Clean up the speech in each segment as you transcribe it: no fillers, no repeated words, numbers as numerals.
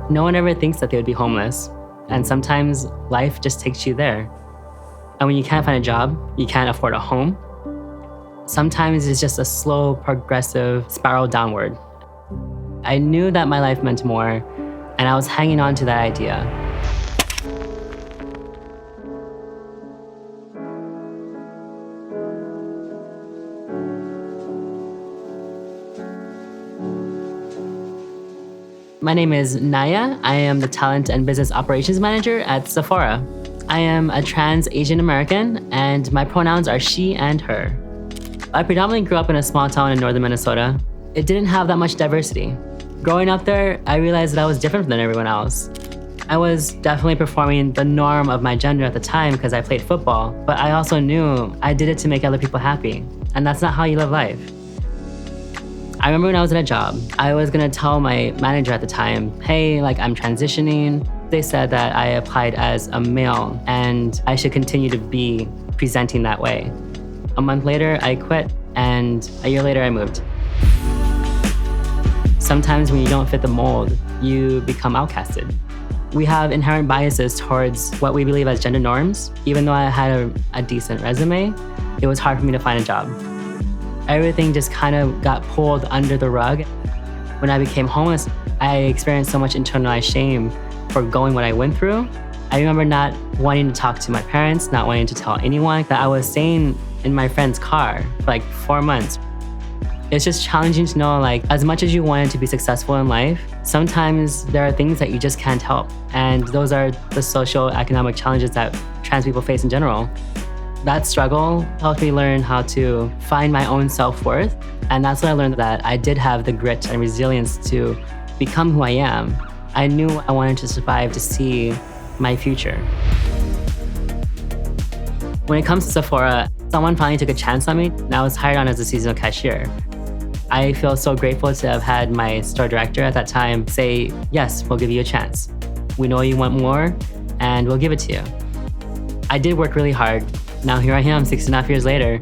No one ever thinks that they would be homeless. And sometimes life just takes you there. And when you can't find a job, you can't afford a home. Sometimes it's just a slow, progressive spiral downward. I knew that my life meant more, and I was hanging on to that idea. My name is Naya. I am the Talent and Business Operations Manager at Sephora. I am a trans Asian American, and my pronouns are she and her. I predominantly grew up in a small town in northern Minnesota. It didn't have that much diversity. Growing up there, I realized that I was different than everyone else. I was definitely performing the norm of my gender at the time because I played football, but I also knew I did it to make other people happy, and that's not how you live life. I remember when I was in a job, I was gonna tell my manager at the time, hey, I'm transitioning. They said that I applied as a male and I should continue to be presenting that way. A month later, I quit, and a year later, I moved. Sometimes when you don't fit the mold, you become outcasted. We have inherent biases towards what we believe as gender norms. Even though I had a decent resume, it was hard for me to find a job. Everything just kind of got pulled under the rug. When I became homeless, I experienced so much internalized shame for going what I went through. I remember not wanting to talk to my parents, not wanting to tell anyone that I was staying in my friend's car for 4 months. It's just challenging to know, as much as you wanted to be successful in life, sometimes there are things that you just can't help. And those are the social economic challenges that trans people face in general. That struggle helped me learn how to find my own self-worth. And that's when I learned that I did have the grit and resilience to become who I am. I knew I wanted to survive to see my future. When it comes to Sephora, someone finally took a chance on me, and I was hired on as a seasonal cashier. I feel so grateful to have had my store director at that time say, yes, we'll give you a chance. We know you want more, and we'll give it to you. I did work really hard. Now here I am, 6.5 years later.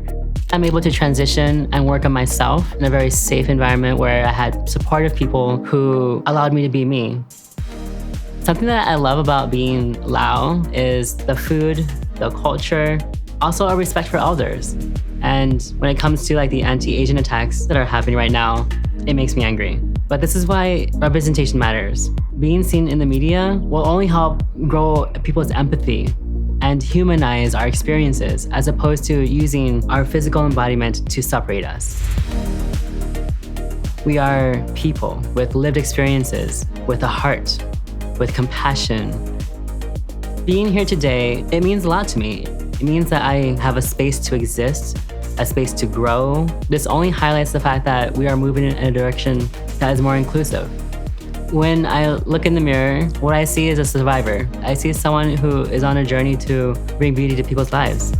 I'm able to transition and work on myself in a very safe environment where I had supportive people who allowed me to be me. Something that I love about being Lao is the food, the culture, also a respect for elders. And when it comes to the anti-Asian attacks that are happening right now, it makes me angry. But this is why representation matters. Being seen in the media will only help grow people's empathy and humanize our experiences, as opposed to using our physical embodiment to separate us. We are people with lived experiences, with a heart, with compassion. Being here today, it means a lot to me. It means that I have a space to exist, a space to grow. This only highlights the fact that we are moving in a direction that is more inclusive. When I look in the mirror, what I see is a survivor. I see someone who is on a journey to bring beauty to people's lives.